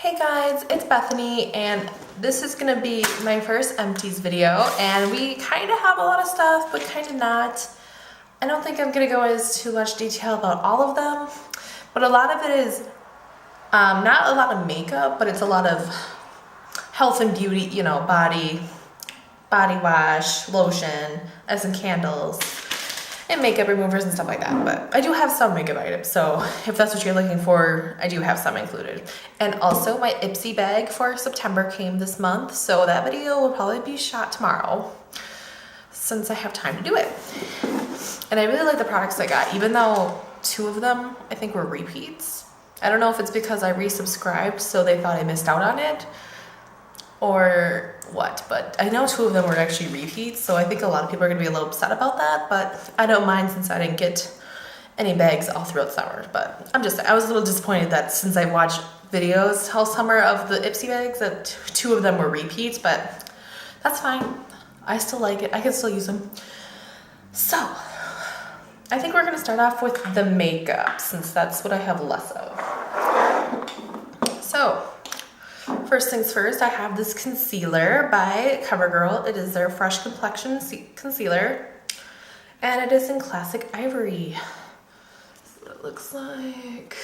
Hey guys, it's Bethany and this is gonna be my first Empties video, and we kind of have a lot of stuff but kind of not. I don't think I'm gonna go into too much detail about all of them, but a lot of it is not a lot of makeup, but it's a lot of health and beauty, you know, body wash, lotion, and some candles and makeup removers and stuff like that. But I do have some makeup items, so if that's what you're looking for, I do have some included. And also my Ipsy bag for September came this month, so that video will probably be shot tomorrow since I have time to do it. And I really like the products I got, even though 2 of them I think were repeats. I don't know if it's because I resubscribed so they thought I missed out on it or what, but I know 2 of them were actually repeats, so I think a lot of people are gonna be a little upset about that, but I don't mind since I didn't get any bags all throughout summer. But I was a little disappointed that since I watched videos all summer of the Ipsy bags that 2 of them were repeats, but that's fine. I still like it. I can still use them. So I think we're gonna start off with the makeup since that's what I have less of. So first things first, I have this concealer by Covergirl. It is their Fresh Complexion concealer, and it is in classic ivory. That's what it looks like.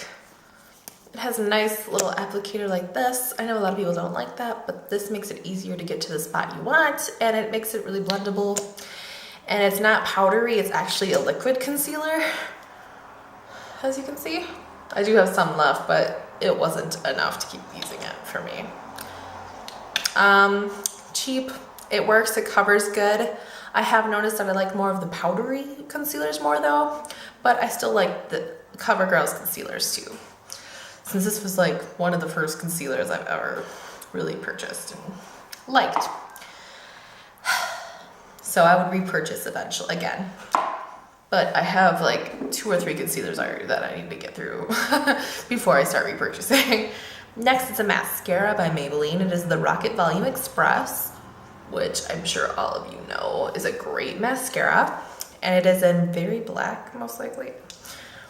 It has a nice little applicator like this. I know a lot of people don't like that, but this makes it easier to get to the spot you want, and it makes it really blendable. And it's not powdery, it's actually a liquid concealer, as you can see. I do have some left, but it wasn't enough to keep using it for me. Cheap, it works, it covers good. I have noticed that I like more of the powdery concealers more though, but I still like the CoverGirl's concealers too, since this was like one of the first concealers I've ever really purchased and liked. So I would repurchase eventually again. But I have like 2 or 3 concealers already that I need to get through before I start repurchasing. Next is a mascara by Maybelline. It is the Rocket Volume Express, which I'm sure all of you know is a great mascara. And it is in very black, most likely,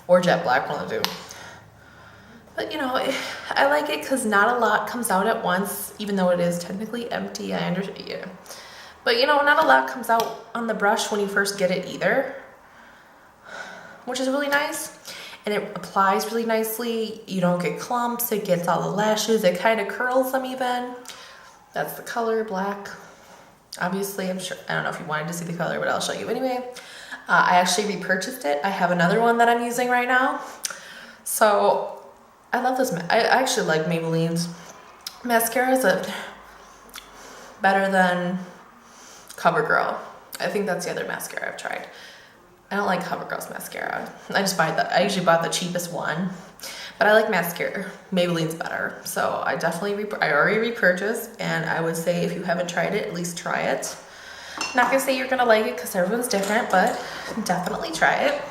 or jet black, one of the 2. But you know, I like it because not a lot comes out at once, even though it is technically empty, I understand. Yeah. But you know, not a lot comes out on the brush when you first get it either, which is really nice. And it applies really nicely. You don't get clumps, it gets all the lashes, it kind of curls them even. That's the color, black. Obviously, I'm sure, I don't know if you wanted to see the color, but I'll show you anyway. I actually repurchased it. I have another one that I'm using right now. So I love this. I actually like Maybelline's mascaras better than CoverGirl. I think that's the other mascara I've tried. I don't like CoverGirl's mascara. I usually bought the cheapest one, but I like mascara. Maybelline's better. So I already repurchased, and I would say if you haven't tried it, at least try it. I'm not gonna say you're gonna like it because everyone's different, but definitely try it.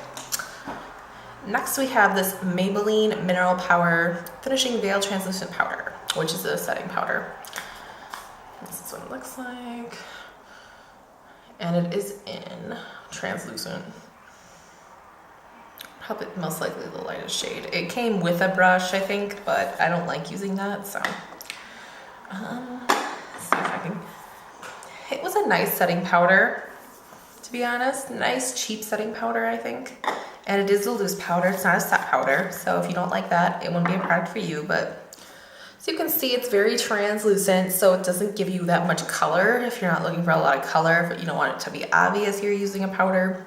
Next we have this Maybelline Mineral Power Finishing Veil Translucent Powder, which is a setting powder. This is what it looks like. And it is in translucent. Probably most likely the lightest shade. It came with a brush, I think, but I don't like using that, so. Let's see if I can. It was a nice setting powder, to be honest. Nice, cheap setting powder, I think. And it is a loose powder, it's not a set powder, so if you don't like that, it wouldn't be a product for you, but so you can see it's very translucent, so it doesn't give you that much color if you're not looking for a lot of color, but you don't want it to be obvious you're using a powder.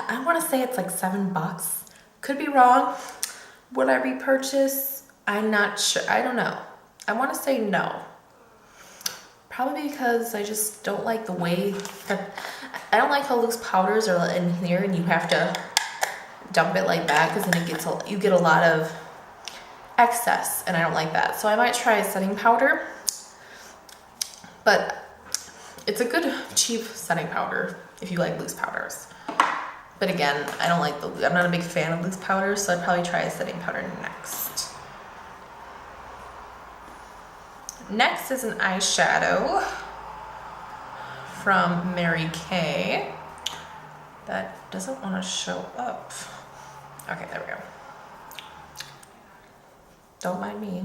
I want to say it's like $7. Could be wrong. Would I repurchase? I'm not sure. I don't know. I want to say no. Probably because I just don't like the way that, I don't like how loose powders are in here and you have to dump it like that, because then you get a lot of excess, and I don't like that. So I might try a setting powder, but it's a good cheap setting powder if you like loose powders. But again, I'm not a big fan of loose powders, so I'd probably try a setting powder next. Next is an eyeshadow from Marykay that doesn't want to show up. Okay, there we go. Don't mind me.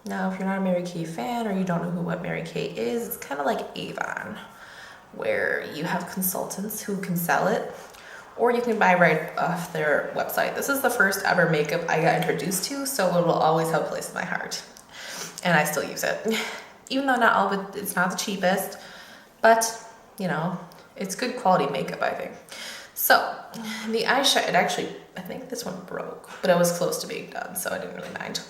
Now, if you're not a Marykay fan or you don't know what Marykay is, it's kind of like Avon, where you have consultants who can sell it, or you can buy right off their website. This is the first ever makeup I got introduced to, so it will always have a place in my heart. And I still use it. Even though not all of it, it's not the cheapest, but you know, it's good quality makeup, I think. So the eyeshadow, I think this one broke, but it was close to being done, so I didn't really mind.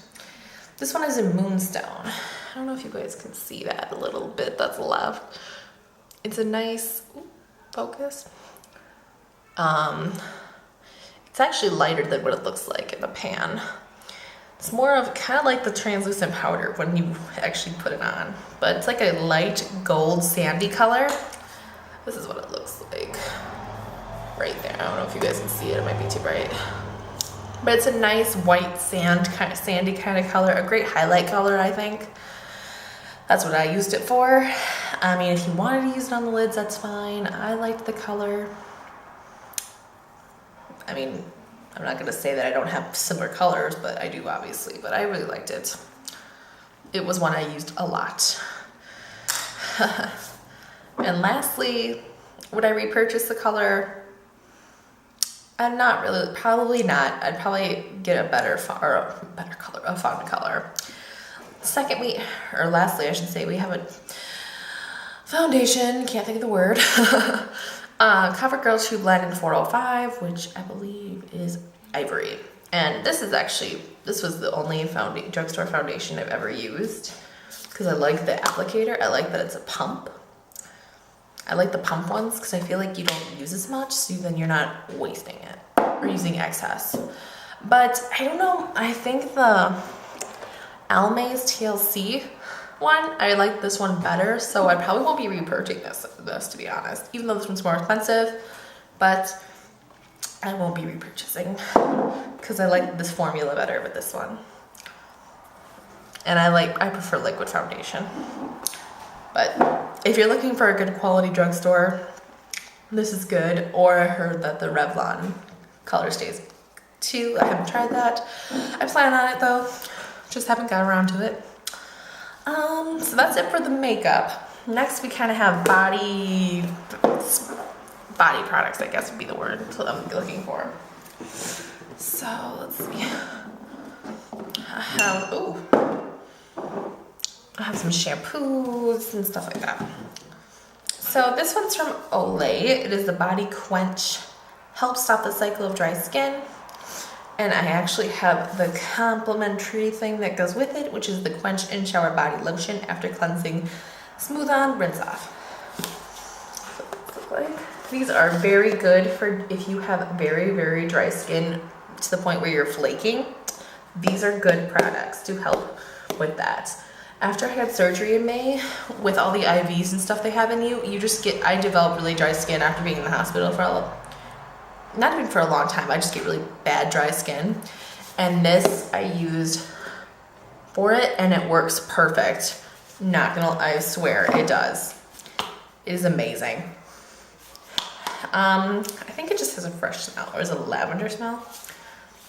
This one is in Moonstone. I don't know if you guys can see that a little bit that's left. It's a nice, focus. It's actually lighter than what it looks like in the pan. It's more of kind of like the translucent powder when you actually put it on, but it's like a light gold sandy color. This is what it looks like right there. I don't know if you guys can see it. It might be too bright. But it's a nice white sandy kind of color, a great highlight color, I think. That's what I used it for. I mean, if you wanted to use it on the lids, that's fine. I liked the color. I mean, I'm not gonna say that I don't have similar colors, but I do obviously, but I really liked it. It was one I used a lot. And lastly, would I repurchase the color? I'm not really, probably not. I'd probably get a better color, a fun color. Lastly, I should say, we have a foundation, can't think of the word. Covergirl Trublend in 405, which I believe is Ivory. And this was the only drugstore foundation I've ever used, because I like the applicator. I like that it's a pump. I like the pump ones because I feel like you don't use as much, so then you're not wasting it or using excess. But I don't know, I think the Almay's TLC one, I like this one better, so I probably won't be repurchasing this to be honest, even though this one's more expensive, but I won't be repurchasing because I like this formula better with this one. And I prefer liquid foundation. But if you're looking for a good quality drugstore, this is good. Or I heard that the Revlon color stays too. I haven't tried that. I plan on it though. Just haven't got around to it. So that's it for the makeup. Next we kind of have body products, I guess would be the word I'm looking for. So let's see. I have some shampoos and stuff like that. So this one's from Olay. It is the Body Quench. Helps stop the cycle of dry skin. And I actually have the complimentary thing that goes with it, which is the Quench in Shower Body Lotion after cleansing. Smooth on, rinse off. These are very good for if you have very, very dry skin to the point where you're flaking. These are good products to help with that. After I had surgery in May, with all the IVs and stuff they have in you, I developed really dry skin after being in the hospital not even for a long time. I just get really bad dry skin. And this I used for it and it works perfect. I swear it does. It is amazing. I think it just has a fresh smell, or is it a lavender smell?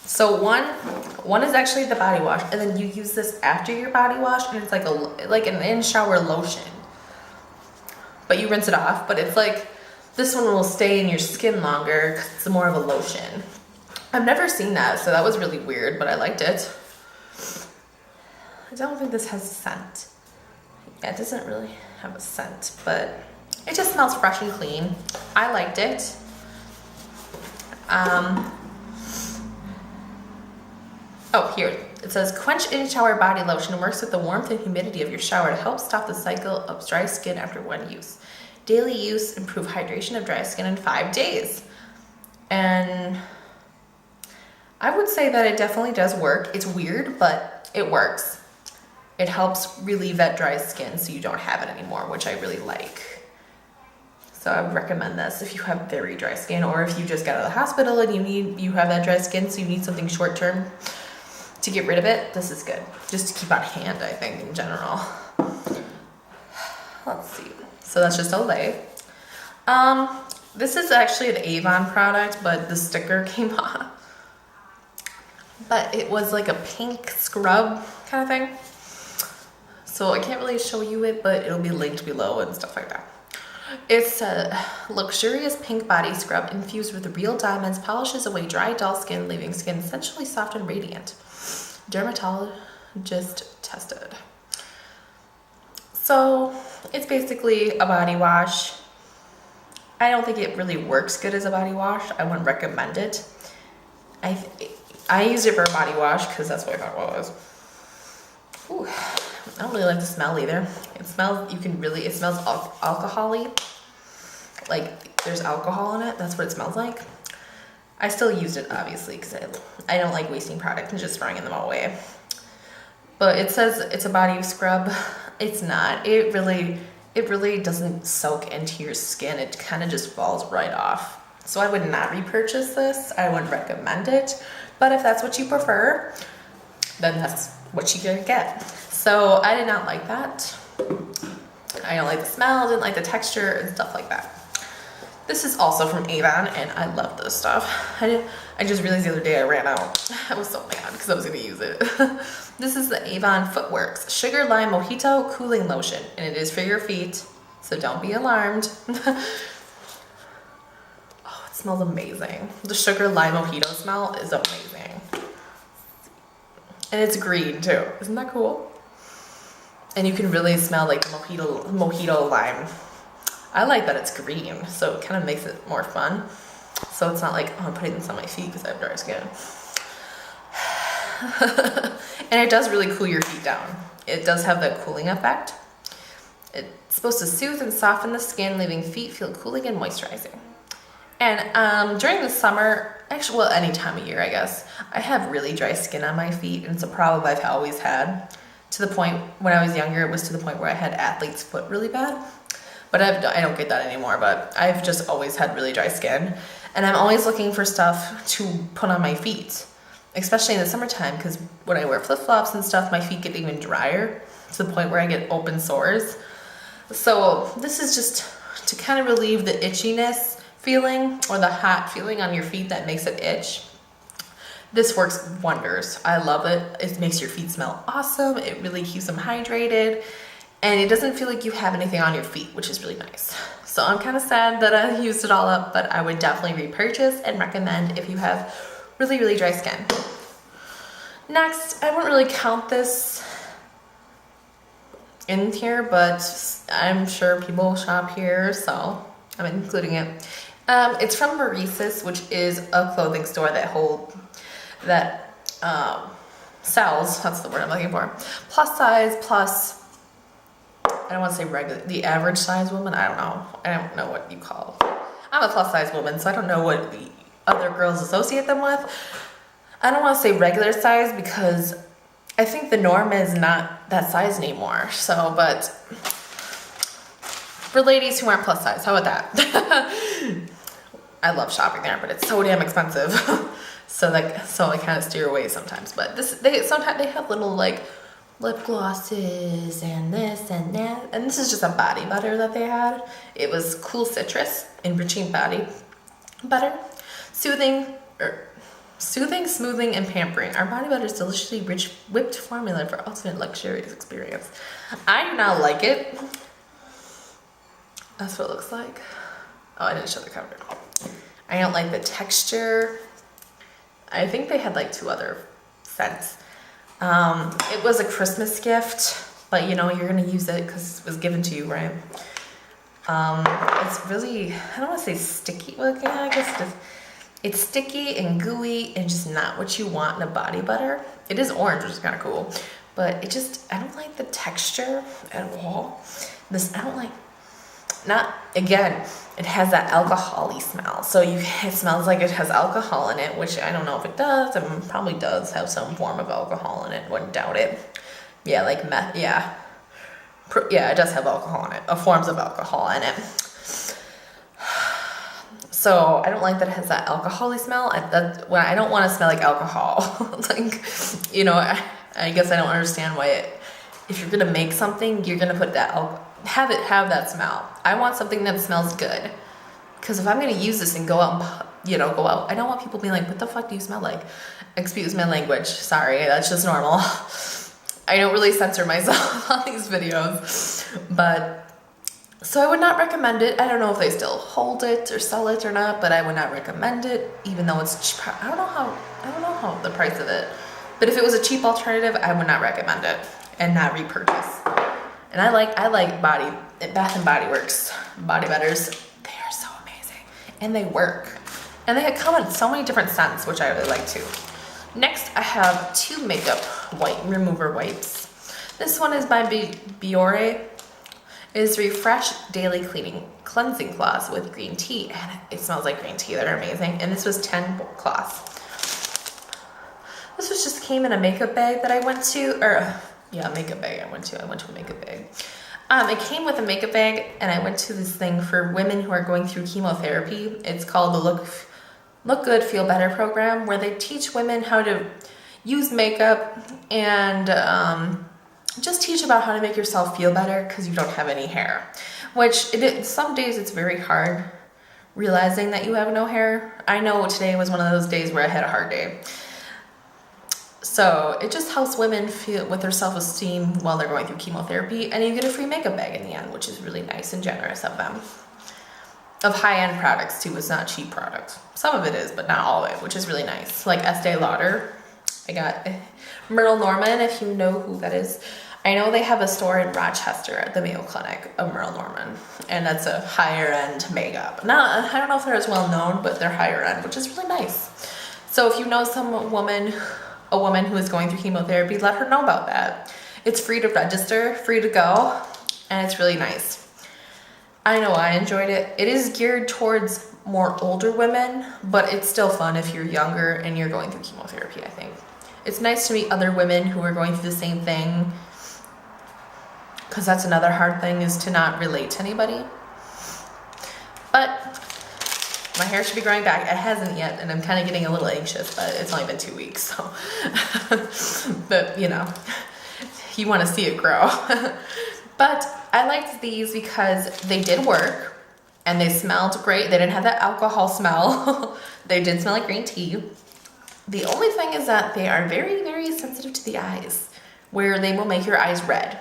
So one is actually the body wash, and then you use this after your body wash, and it's like an in-shower lotion. But you rinse it off, but it's like, this one will stay in your skin longer because it's more of a lotion. I've never seen that, so that was really weird, but I liked it. I don't think this has a scent. Yeah, it doesn't really have a scent, but it just smells fresh and clean. I liked it. Here it says Quench in Shower Body Lotion works with the warmth and humidity of your shower to help stop the cycle of dry skin after one use. Daily use, improve hydration of dry skin in 5 days. And I would say that it definitely does work. It's weird, but it works. It helps relieve that dry skin so you don't have it anymore, which I really like. So I would recommend this if you have very dry skin, or if you just got out of the hospital and you have that dry skin, so you need something short term to get rid of it. This is good. Just to keep on hand, I think, in general. Let's see. So that's just Olay. This is actually an Avon product, but the sticker came off. but it was like a pink scrub kind of thing. So I can't really show you it, but it'll be linked below and stuff like that. It's a luxurious pink body scrub infused with real diamonds, polishes away dry, dull skin, leaving skin essentially soft and radiant. Dermatologist tested. So it's basically a body wash. I don't think it really works good as a body wash. I wouldn't recommend it. I used it for a body wash because that's what I thought it was. Ooh, I don't really like the smell either. It smells, it smells alcohol-y. Like there's alcohol in it. That's what it smells like. I still used it obviously because I don't like wasting product and just throwing them all away. But it says it's a body scrub. It's not. It really doesn't soak into your skin. It kind of just falls right off. So I would not repurchase this. I wouldn't recommend it. But if that's what you prefer, then that's what you're gonna get. So I did not like that. I don't like the smell, didn't like the texture and stuff like that. This is also from Avon, and I love this stuff. I just realized the other day I ran out. I was so mad because I was gonna use it. This is the Avon Footworks Sugar Lime Mojito Cooling Lotion, and it is for your feet, so don't be alarmed. Oh, it smells amazing. The Sugar Lime Mojito smell is amazing. And it's green too. Isn't that cool? And you can really smell like the mojito lime. I like that it's green, so it kind of makes it more fun. So it's not like, oh, I'm putting this on my feet because I have dry skin. And it does really cool your feet down. It does have that cooling effect. It's supposed to soothe and soften the skin, leaving feet feel cooling and moisturizing. And during the summer, actually, well, any time of year, I guess, I have really dry skin on my feet, and it's a problem I've always had. To the point, when I was younger, it was to the point where I had athlete's foot really bad. But I don't get that anymore, but I've just always had really dry skin. And I'm always looking for stuff to put on my feet, especially in the summertime, because when I wear flip-flops and stuff, my feet get even drier to the point where I get open sores. So this is just to kind of relieve the itchiness feeling or the hot feeling on your feet that makes it itch. This works wonders. I love it. It makes your feet smell awesome. It really keeps them hydrated. And it doesn't feel like you have anything on your feet, which is really nice. So I'm kind of sad that I used it all up, but I would definitely repurchase and recommend if you have really, really dry skin. Next, I wouldn't really count this in here, but I'm sure people shop here, so I'm including it. It's from Marykay, which is a clothing store that sells, that's the word I'm looking for, plus size, plus, I don't want to say regular, the average size woman, I don't know what you call it. I'm a plus size woman, so I don't know what the other girls associate them with. I don't want to say regular size because I think the norm is not that size anymore. So, but for ladies who aren't plus size, how about that? I love shopping there, but it's so damn expensive. So I kind of steer away sometimes. But sometimes they have little like lip glosses and this and that. And this is just a body butter that they had. It was Cool Citrus, enriching body butter, soothing, smoothing, and pampering. Our body butter is deliciously rich whipped formula for ultimate luxurious experience. I do not like it. That's what it looks like. Oh, I didn't show the cover. I don't like the texture. I think they had like 2 other scents. It was a Christmas gift, but you know, you're gonna use it because it was given to you, right? It's really, I don't want to say sticky looking, I guess it's sticky and gooey and just not what you want in a body butter. It is orange, which is kind of cool, but I don't like the texture at all. Again, it has that alcohol-y smell. So it smells like it has alcohol in it, which I don't know if it does. It probably does have some form of alcohol in it, wouldn't doubt it. Yeah, like meth, yeah. Yeah, it does have alcohol in it, forms of alcohol in it. So I don't like that it has that alcohol-y smell. I don't want to smell like alcohol. Like, you know, I guess I don't understand why if you're gonna make something, you're gonna put that have that smell. I want something that smells good, because if I'm gonna use this and go out you know, go out. I don't want people being like, what the fuck do you smell like? Excuse my language. Sorry, that's just normal. I don't really censor myself on these videos, but so I would not recommend it. I don't know if they still hold it or sell it or not, but I would not recommend it, even though it's cheap. I don't know how the price of it, but if it was a cheap alternative, I would not recommend it and not repurchase. And I like Bath and Body Works body butters. They are so amazing and they work, and they come in so many different scents, which I really like too. Next, I have 2 makeup remover wipes. This one is by Biore. It is Refresh Daily Cleansing Cloths with green tea, and it smells like green tea. They're amazing. And this was 10 cloths. This was just came in a makeup bag that I went to, makeup bag I went to a makeup bag. It came with a makeup bag, and I went to this thing for women who are going through chemotherapy. It's called the Look Good, Feel Better program, where they teach women how to use makeup and just teach about how to make yourself feel better because you don't have any hair. Some days it's very hard realizing that you have no hair. I know today was one of those days where I had a hard day. So it just helps women feel with their self-esteem while they're going through chemotherapy, and you get a free makeup bag in the end, which is really nice and generous of them. Of high-end products too. It's not cheap products. Some of it is, but not all of it, which is really nice. Like Estee Lauder. I got Myrtle Norman, if you know who that is. I know they have a store in Rochester at the Mayo Clinic of Myrtle Norman, and that's a higher end makeup. I don't know if they're as well known, but they're higher end, which is really nice. So if you know a woman who is going through chemotherapy, let her know about that. It's free to register, free to go, and it's really nice. I know I enjoyed it. It is geared towards more older women, but it's still fun if you're younger and you're going through chemotherapy, I think. It's nice to meet other women who are going through the same thing, because that's another hard thing, is to not relate to anybody. But my hair should be growing back. It hasn't yet, and I'm kind of getting a little anxious, but it's only been 2 weeks, so. But, you know, you want to see it grow. But I liked these because they did work, and they smelled great. They didn't have that alcohol smell. They did smell like green tea. The only thing is that they are very, very sensitive to the eyes, where they will make your eyes red.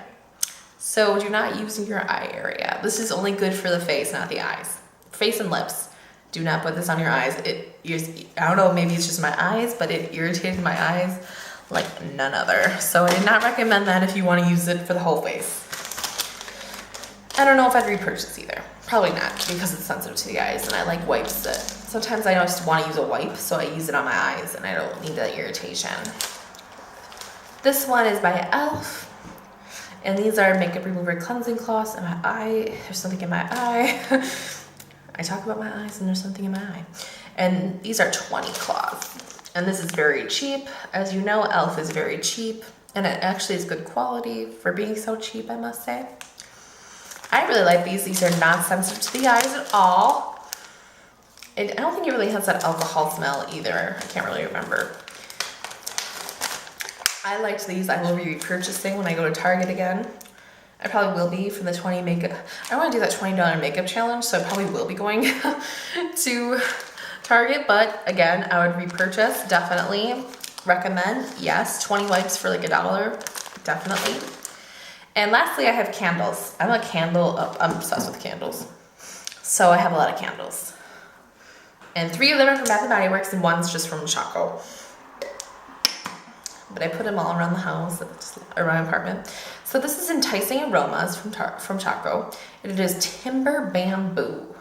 So do not use in your eye area. This is only good for the face, not the eyes. Face and lips. Do not put this on your eyes. I don't know, maybe it's just my eyes, but it irritated my eyes like none other. So I did not recommend that if you want to use it for the whole face. I don't know if I'd repurchase either. Probably not, because it's sensitive to the eyes, and I like wipes that sometimes I just want to use a wipe, so I use it on my eyes, and I don't need that irritation. This one is by e.l.f. And these are makeup remover cleansing cloths in my eye. There's something in my eye. I talk about my eyes and there's something in my eye. And these are 20 cloths. And this is very cheap. As you know, e.l.f. is very cheap. And it actually is good quality for being so cheap, I must say. I really like these. These are not sensitive to the eyes at all. I don't think it really has that alcohol smell either. I can't really remember. I liked these. I will be repurchasing when I go to Target again. I probably will be for the 20 makeup. I want to do that $20 makeup challenge, so I probably will be going to Target. But again, I would repurchase. Definitely recommend. Yes, 20 wipes for like $1. Definitely. And lastly, I have candles. I'm obsessed with candles. So I have a lot of candles. And 3 of them are from Bath & Body Works, and one's just from Choco. But I put them all around the house, around my apartment. So this is Enticing Aromas from Choco. And it is Timber Bamboo.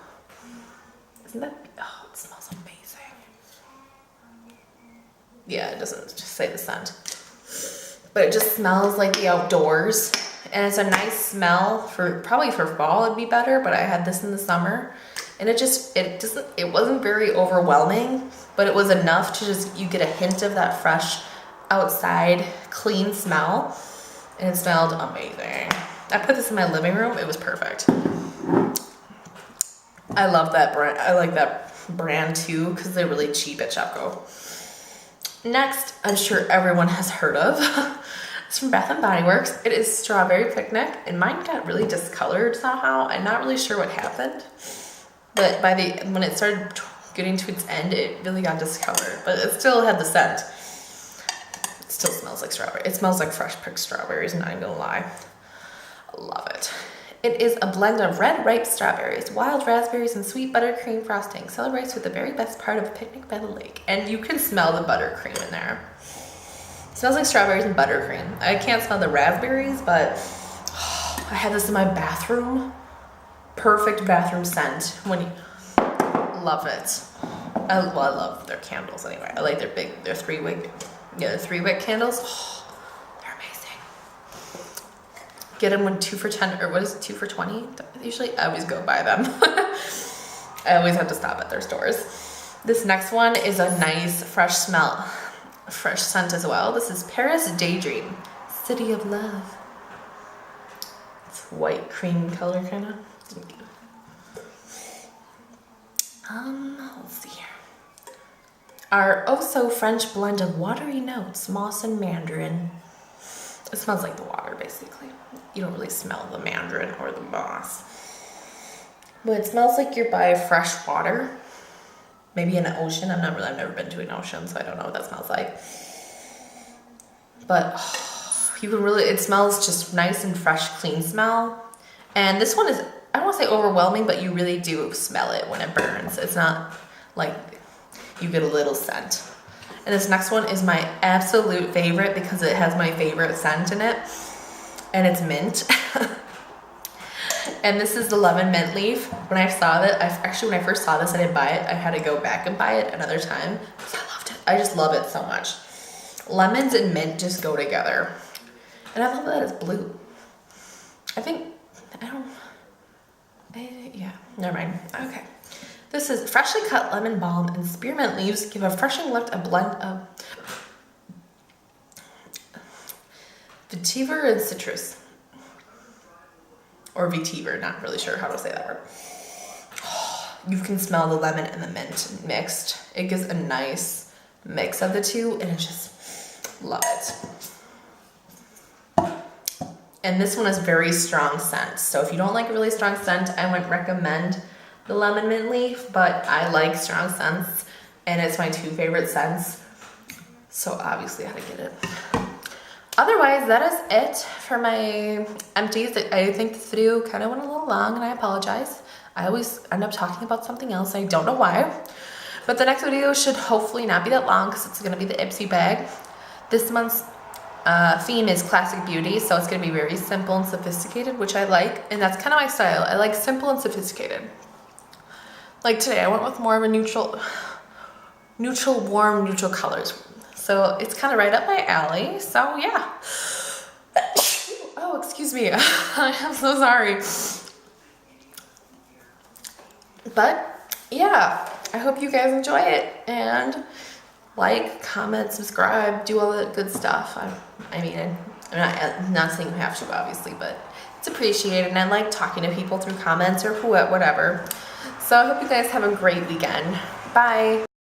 Isn't that, oh, it smells amazing. Yeah, it doesn't just say the scent. But it just smells like the outdoors. And it's a nice smell probably for fall it'd be better, but I had this in the summer. And it wasn't very overwhelming, but it was enough to you get a hint of that fresh outside clean smell, and it smelled amazing. I put this in my living room. It was perfect. I love that brand. I like that brand too because they're really cheap at Choco. Next, I'm sure everyone has heard of. It's from Bath & Body Works. It is Strawberry Picnic, and mine got really discolored somehow. I'm not really sure what happened, but when it started getting to its end, it really got discolored, but it still had the scent. It still smells like strawberry. It smells like fresh picked strawberries, not even gonna lie. I love it. It is a blend of red ripe strawberries, wild raspberries, and sweet buttercream frosting. Celebrates with the very best part of a picnic by the lake. And you can smell the buttercream in there. It smells like strawberries and buttercream. I can't smell the raspberries, but I had this in my bathroom. Perfect bathroom scent. When you love it. I love their candles anyway. I like their 3-wick, they're 3-wick candles. Oh, they're amazing. Get them when 2 for 10, or what is it, 2 for 20? Usually I always go buy them. I always have to stop at their stores. This next one is a nice fresh scent as well. This is Paris Daydream, City of Love. It's white cream color kind of. Let's see here. Our oh-so French blend of watery notes, moss and mandarin. It smells like the water, basically. You don't really smell the mandarin or the moss. But it smells like you're by fresh water. Maybe in an ocean. I've never been to an ocean, so I don't know what that smells like. But you can really, it smells just nice and fresh, clean smell. And this one is, I don't want to say overwhelming, but you really do smell it when it burns. It's not like you get a little scent. And this next one is my absolute favorite because it has my favorite scent in it. And it's mint. And this is the lemon mint leaf. When I saw that, when I first saw this, I didn't buy it. I had to go back and buy it another time because I loved it. I just love it so much. Lemons and mint just go together. And I love that it's blue. Yeah, never mind. Okay. This is freshly cut lemon balm and spearmint leaves give a refreshing lift, a blend of vetiver and citrus. Or vetiver, not really sure how to say that word. You can smell the lemon and the mint mixed. It gives a nice mix of the two, and it's just, love it. And this one is very strong scent. So if you don't like a really strong scent, I wouldn't recommend the lemon mint leaf, but I like strong scents, and it's my 2 favorite scents. So obviously I had to get it. Otherwise, that is it for my empties. I think this video kind of went a little long, and I apologize. I always end up talking about something else. I don't know why. But the next video should hopefully not be that long because it's going to be the Ipsy bag. This month's theme is classic beauty, so it's going to be very simple and sophisticated, which I like, and that's kind of my style. I like simple and sophisticated. Like today, I went with more of a neutral, warm, neutral colors. So it's kind of right up my alley. So yeah. Oh, excuse me. I'm so sorry. But yeah, I hope you guys enjoy it, and like, comment, subscribe, do all that good stuff. I'm not saying you have to, obviously, but it's appreciated, and I like talking to people through comments or whatever. So I hope you guys have a great weekend. Bye.